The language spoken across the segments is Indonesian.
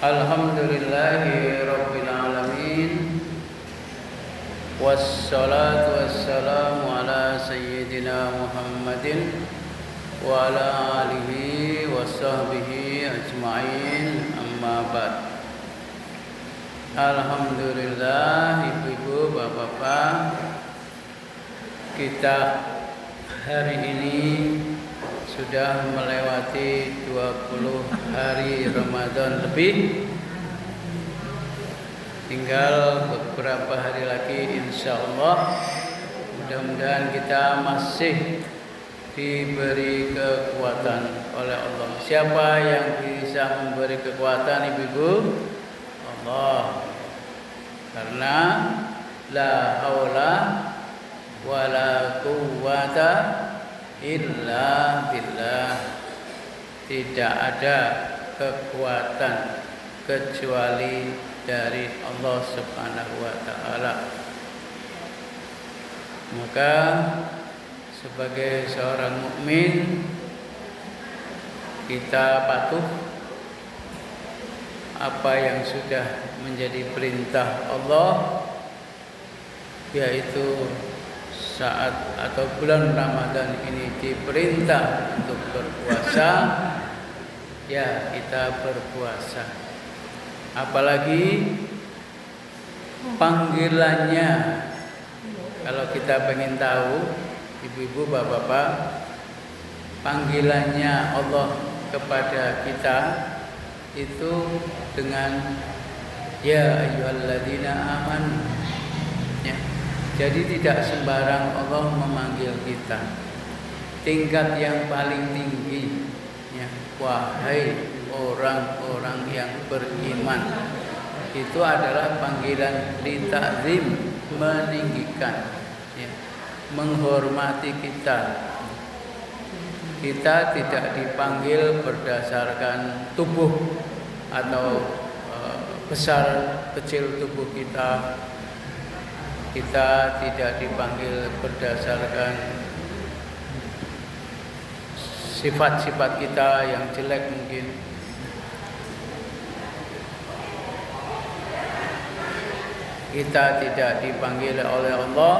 Alhamdulillahi Rabbil Alamin. Wassalatu wassalamu ala Sayyidina Muhammadin wa ala alihi wa sahbihi ajma'in, amma ba'd. Alhamdulillah, ibu-ibu, bapak-bapak, kita hari ini sudah melewati 20 hari Ramadan lebih. Tinggal beberapa hari lagi, insya Allah. Mudah-mudahan kita masih diberi kekuatan oleh Allah. Siapa yang bisa memberi kekuatan, ibu-ibu? Allah. Karena la haula wala quwwata illa billah. Tidak ada kekuatan kecuali dari Allah Subhanahu wa taala. Maka sebagai seorang mukmin, kita patuh apa yang sudah menjadi perintah Allah, yaitu saat atau bulan Ramadan ini diperintah untuk berpuasa, ya kita berpuasa. Apalagi panggilannya, kalau kita pengen tahu, ibu-ibu, bapak-bapak, panggilannya Allah kepada kita itu dengan ya ayyuhalladzina amanu, ya. Jadi tidak sembarang Allah memanggil kita. Tingkat yang paling tinggi, ya, wahai orang-orang yang beriman, itu adalah panggilan li ta'zim, meninggikan, ya, menghormati kita. Kita tidak dipanggil berdasarkan tubuh atau besar kecil tubuh kita. Kita tidak dipanggil berdasarkan sifat-sifat kita yang jelek mungkin. Kita tidak dipanggil oleh Allah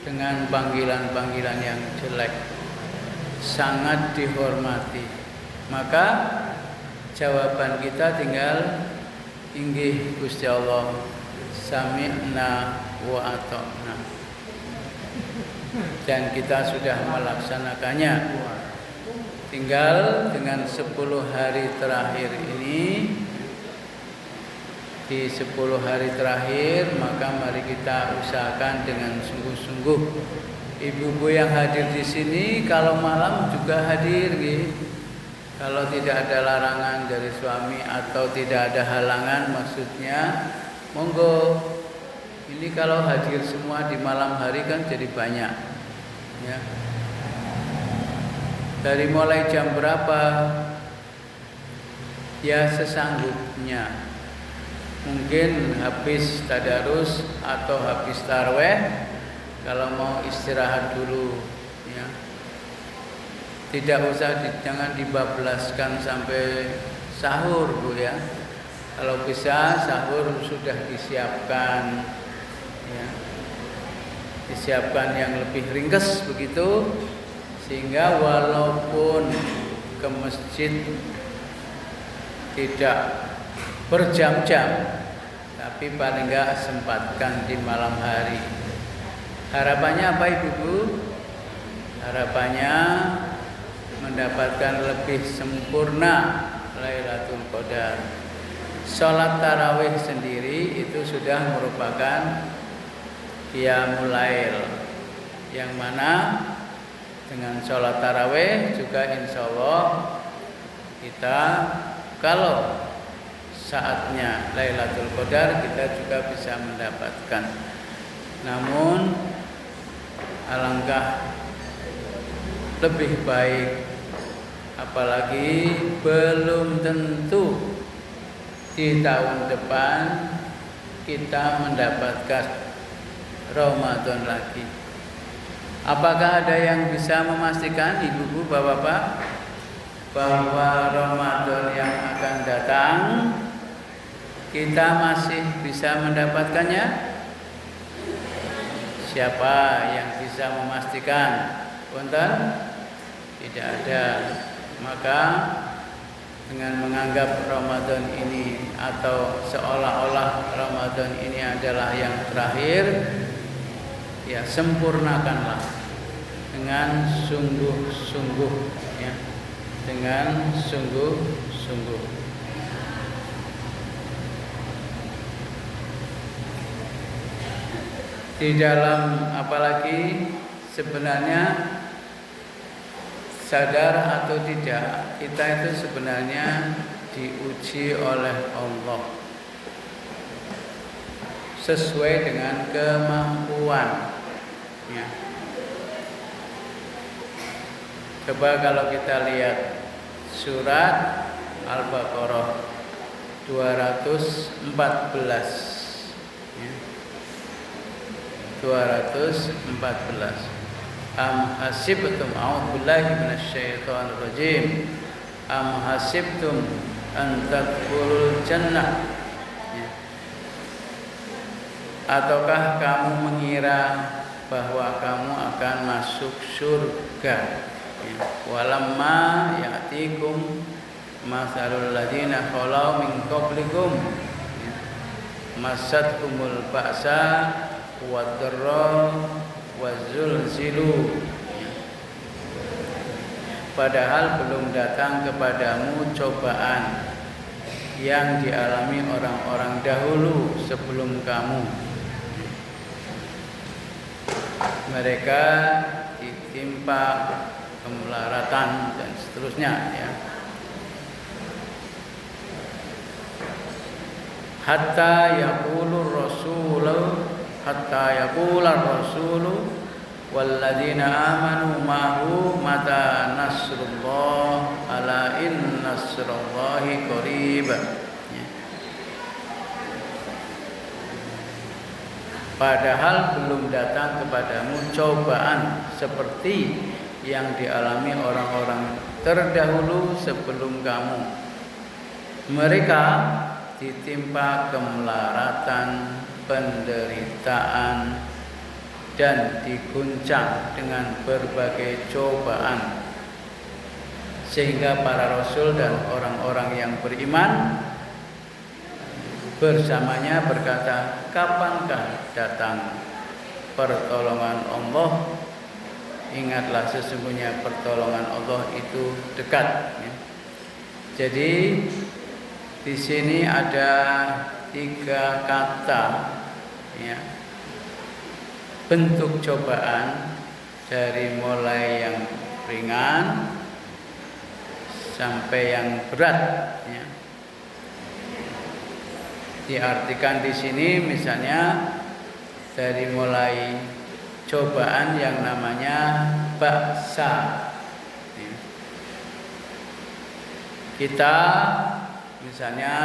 dengan panggilan-panggilan yang jelek. Sangat dihormati. Maka jawaban kita tinggal inggih Gusti Allah, sami'na wa ata'na. Dan kita sudah melaksanakannya. Tinggal dengan 10 hari terakhir ini, di 10 hari terakhir, maka mari kita usahakan dengan sungguh-sungguh. Ibu-ibu yang hadir di sini, kalau malam juga hadir, gitu. Kalau tidak ada larangan dari suami atau tidak ada halangan, maksudnya monggo. Ini kalau hadir semua di malam hari kan jadi banyak, ya. Dari mulai jam berapa? Ya sesanggupnya. Mungkin habis tadarus atau habis tarawih, kalau mau istirahat dulu, ya. Tidak usah jangan dibablaskan sampai sahur, Bu, ya. Kalau bisa sahur sudah disiapkan, ya. Disiapkan yang lebih ringkas begitu, sehingga walaupun ke masjid tidak berjam-jam, tapi paling enggak sempatkan di malam hari. Harapannya apa, Ibu? Harapannya mendapatkan lebih sempurna Lailatul Qadar. Salat tarawih sendiri itu sudah merupakan qiyamul lail, yang mana dengan salat tarawih juga insya Allah kita, kalau saatnya Lailatul Qadar, kita juga bisa mendapatkan. Namun alangkah lebih baik, apalagi belum tentu di tahun depan kita mendapatkan Ramadan lagi. Apakah ada yang bisa memastikan, ibu-ibu, bapak-bapak, bahwa Ramadan yang akan datang kita masih bisa mendapatkannya? Siapa yang bisa memastikan? Punten, tidak ada. Maka dengan menganggap Ramadan ini atau seolah-olah Ramadan ini adalah yang terakhir, ya sempurnakanlah dengan sungguh-sungguh, ya, dengan sungguh-sungguh. Di dalam apalagi sebenarnya sadar atau tidak, kita itu sebenarnya diuji oleh Allah sesuai dengan kemampuan, ya. Coba kalau kita lihat surat Al-Baqarah 214, ya. 214. Am hasibtum a'udzubillahi minasyaitonir rajim. Am hasibtum an tadkhulul jannah. Ya. Ataukah kamu mengira bahwa kamu akan masuk surga? Ya. Walamma ya'tikum mathalul ladzina khalau min qablikum. Ya. Massatkumul ba'sa wad-dharra wazulzilu. Padahal belum datang kepadamu cobaan yang dialami orang-orang dahulu sebelum kamu. Mereka ditimpa kemelaratan dan seterusnya, ya. Hatta yaqulur rasulu walladzina amanu ma'hu mata nasrullah ala in nasrullahi qarib. Ya. Padahal belum datang kepadamu cobaan seperti yang dialami orang-orang terdahulu sebelum kamu. Mereka ditimpa kemelaratan, penderitaan, dan diguncang dengan berbagai cobaan, sehingga para rasul dan orang-orang yang beriman bersamanya berkata, kapankah datang pertolongan Allah? Ingatlah sesungguhnya pertolongan Allah itu dekat, ya. Jadi di sini ada 3 kata, ya, bentuk cobaan dari mulai yang ringan sampai yang berat, ya. Diartikan di sini misalnya dari mulai cobaan yang namanya ba'sa, ya. Kita misalnya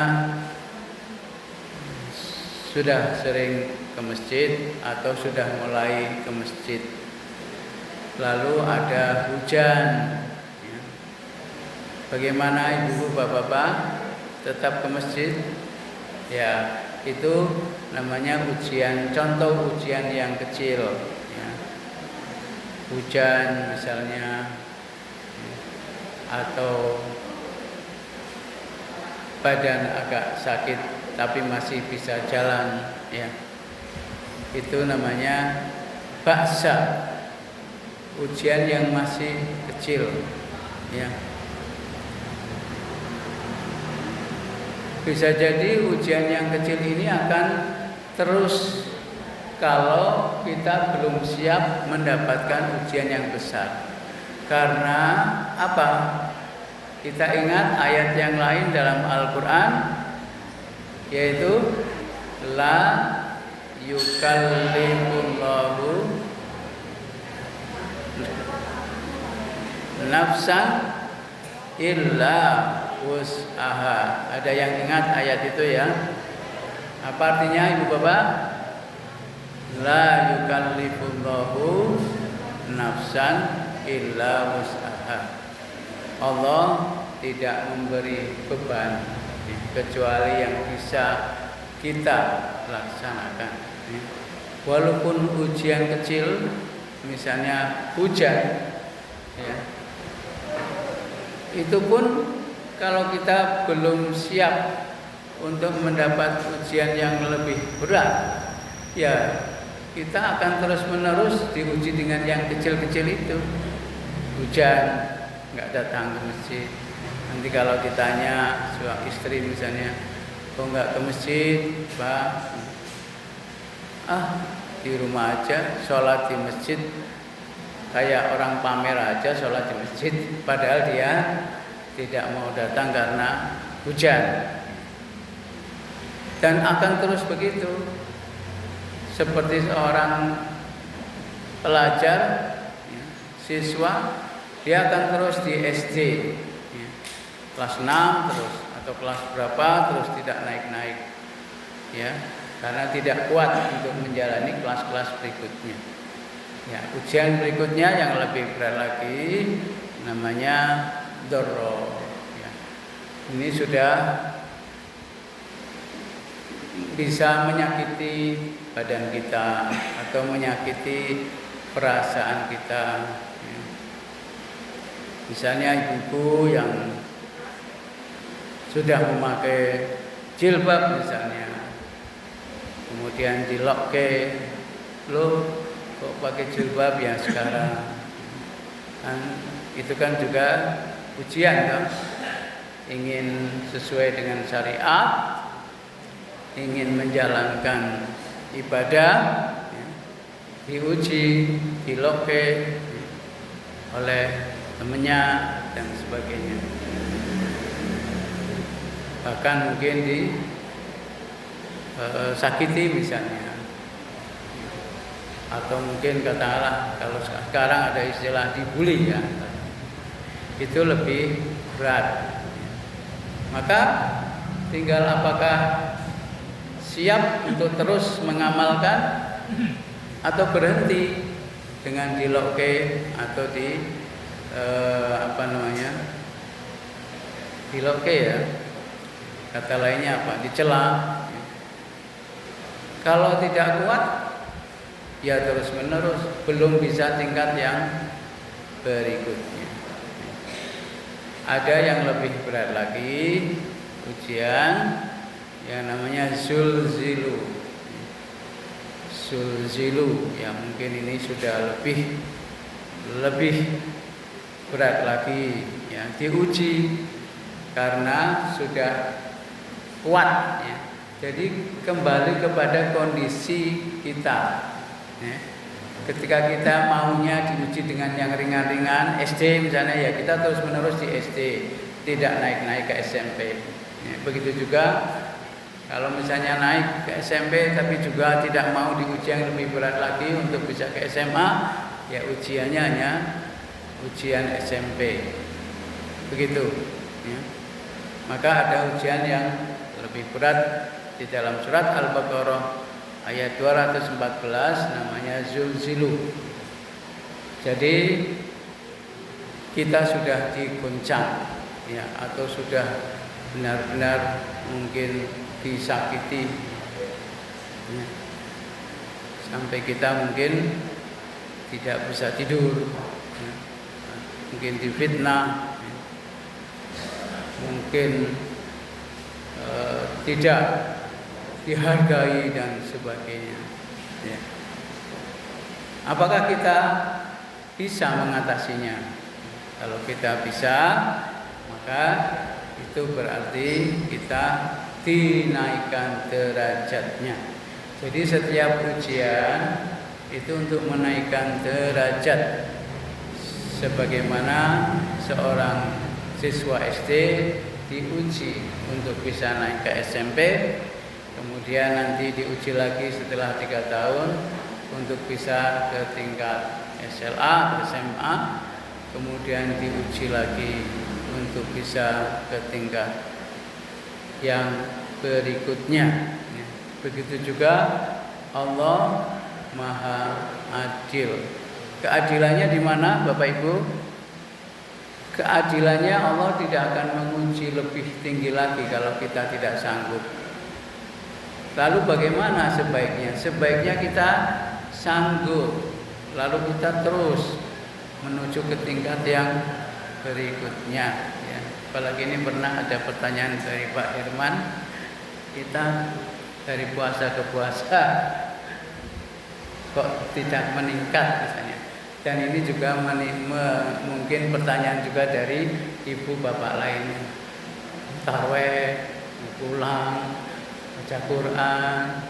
sudah sering ke masjid atau sudah mulai ke masjid, lalu ada hujan, ya. Bagaimana ibu-ibu, bapak-bapak, tetap ke masjid? Ya, itu namanya ujian, contoh ujian yang kecil, ya. Hujan misalnya, ya. Atau badan agak sakit tapi masih bisa jalan, ya. Itu namanya ba'sa, ujian yang masih kecil, ya. Bisa jadi ujian yang kecil ini akan terus kalau kita belum siap mendapatkan ujian yang besar. Karena apa? Kita ingat ayat yang lain dalam Al-Quran, yaitu la yukallimullahu nafsan illa wus'aha. Ada yang ingat ayat itu, ya? Apa artinya, ibu bapak? La yukallifullahu nafsan illa wus'aha. Allah tidak memberi beban kecuali yang bisa kita laksanakan. Walaupun ujian kecil, misalnya hujan, ya, itu pun kalau kita belum siap untuk mendapat ujian yang lebih berat, ya kita akan terus-menerus diuji dengan yang kecil-kecil itu. Hujan, nggak datang ke masjid. Nanti kalau ditanya suami istri misalnya, kok nggak ke masjid, Pak? Di rumah aja, sholat di masjid. Kayak orang pamer aja sholat di masjid, padahal dia tidak mau datang karena hujan. Dan akan terus begitu. Seperti seorang pelajar, siswa, dia akan terus di SD, kelas 6 terus, atau kelas berapa terus tidak naik-naik, ya, karena tidak kuat untuk menjalani kelas-kelas berikutnya. Ya, ujian berikutnya yang lebih berat lagi namanya dharra. Ya. Ini sudah bisa menyakiti badan kita atau menyakiti perasaan kita. Ya. Misalnya ibu yang sudah memakai jilbab misalnya, kemudian dilokke, loh kok pakai jilbab ya sekarang, itu kan juga ujian kan, ingin sesuai dengan syariat, ingin menjalankan ibadah, ya, diuji, dilokke oleh temannya dan sebagainya. Bahkan mungkin disakiti misalnya, atau mungkin katakanlah kalau sekarang ada istilah dibully, ya, itu lebih berat. Maka tinggal apakah siap untuk terus mengamalkan atau berhenti dengan dilokke atau dilokke, ya, kata lainnya apa, dicela. Kalau tidak kuat, ya terus menerus, belum bisa tingkat yang berikutnya. Ada yang lebih berat lagi, ujian yang namanya zulzilu, ya mungkin ini sudah lebih berat lagi, ya, diuji karena sudah kuat, ya. Jadi kembali kepada kondisi kita, ya. Ketika kita maunya diuji dengan yang ringan-ringan, SD misalnya, ya kita terus menerus di SD, tidak naik-naik ke SMP, ya. Begitu juga kalau misalnya naik ke SMP tapi juga tidak mau diuji yang lebih berat lagi untuk bisa ke SMA, ya ujiannya hanya ujian SMP, begitu, ya. Maka ada ujian yang lebih berat di dalam surat Al-Baqarah ayat 214, namanya zulzilu. Jadi kita sudah diguncang, ya, atau sudah benar-benar mungkin disakiti, ya, sampai kita mungkin tidak bisa tidur, ya, mungkin difitnah, ya, mungkin tidak dihargai dan sebagainya, ya. Apakah kita bisa mengatasinya? Kalau kita bisa, maka itu berarti kita dinaikkan derajatnya. Jadi setiap ujian itu untuk menaikkan derajat, sebagaimana seorang siswa SD diuji untuk bisa naik ke SMP, kemudian nanti diuji lagi setelah 3 tahun untuk bisa ke tingkat SLA, SMA, kemudian diuji lagi untuk bisa ke tingkat yang berikutnya. Begitu juga Allah Maha Adil. Keadilannya di mana, Bapak Ibu? Keadilannya Allah tidak akan menguji lebih tinggi lagi kalau kita tidak sanggup. Lalu bagaimana sebaiknya? Sebaiknya kita sanggup, lalu kita terus menuju ke tingkat yang berikutnya. Ya. Apalagi ini pernah ada pertanyaan dari Pak Herman, kita dari puasa ke puasa kok tidak meningkat misalnya. Dan ini juga mungkin pertanyaan juga dari ibu bapak lainnya. Tarweh, pulang, baca Quran,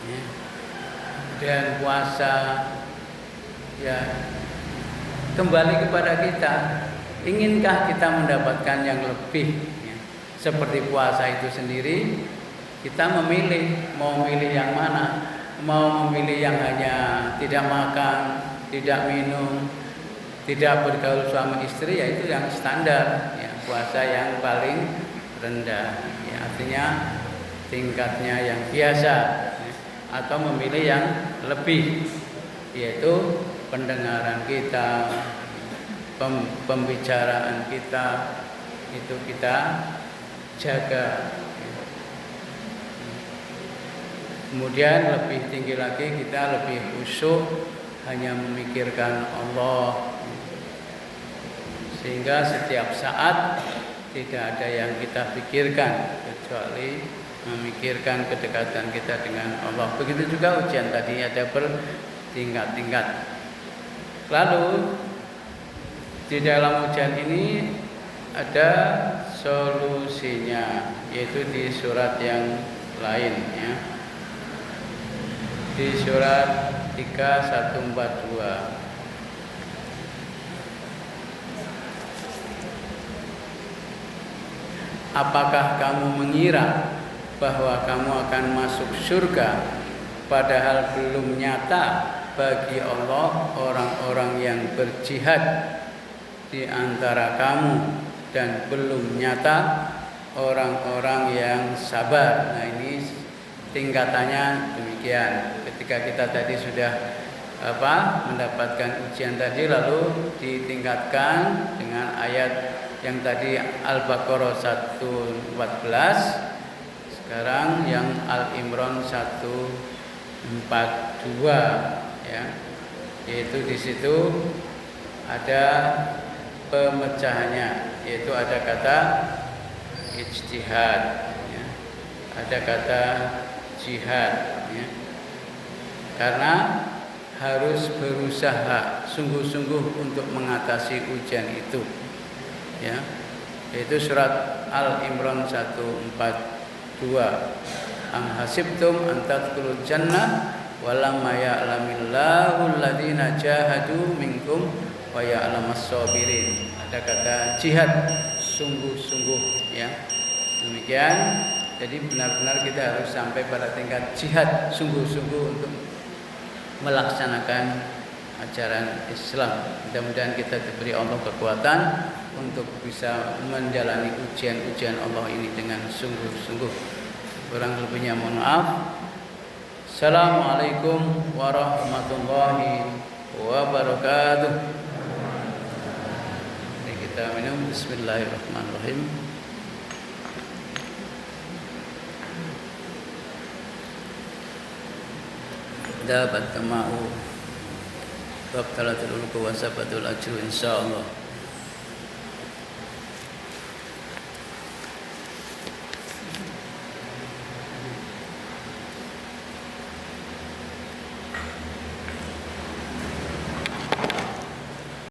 ya. Dan puasa, ya. Kembali kepada kita, inginkah kita mendapatkan yang lebih? Ya. Seperti puasa itu sendiri, kita memilih, mau memilih yang mana? Mau memilih yang hanya tidak makan, tidak minum, tidak bergaul suami istri, yaitu yang standar, ya, puasa yang paling rendah, ya, artinya tingkatnya yang biasa, ya, atau memilih yang lebih, yaitu pendengaran kita, pembicaraan kita, itu kita jaga. Kemudian lebih tinggi lagi kita lebih khusyuk, hanya memikirkan Allah, sehingga setiap saat tidak ada yang kita pikirkan kecuali memikirkan kedekatan kita dengan Allah. Begitu juga ujian tadi ada bertingkat-tingkat. Lalu di dalam ujian ini ada solusinya, yaitu di surat yang lain, ya. Di surat 3142. Apakah kamu mengira bahwa kamu akan masuk surga padahal belum nyata bagi Allah orang-orang yang berjihad di antara kamu, dan belum nyata orang-orang yang sabar. Nah, ini tingkatannya demikian. Ketika kita tadi sudah mendapatkan ujian tadi, lalu ditingkatkan dengan ayat yang tadi Al-Baqarah 114, sekarang yang Al-Imran 142, ya. Yaitu di situ ada pemecahannya, yaitu ada kata ijtihad, ya. Ada kata jihad, ya. Karena harus berusaha sungguh-sungguh untuk mengatasi ujian itu, ya. Yaitu surat Al-Imran 142. Am hasibtum an tadkhulul jannah walamma ya'lamillahu alladziina jahadu minkum wa ya'lamas sabirin. Ada kata jihad, sungguh-sungguh, ya. Demikian. Jadi benar-benar kita harus sampai pada tingkat jihad, sungguh-sungguh untuk melaksanakan ajaran Islam. Mudah-mudahan kita diberi Allah kekuatan untuk bisa menjalani ujian-ujian Allah ini dengan sungguh-sungguh. Kurang lebihnya mohon maaf. Assalamualaikum warahmatullahi wabarakatuh. Mari kita minum. Bismillahirrahmanirrahim. Dapat tamau babtalatul ulku wa sabatul ajru insyaallah.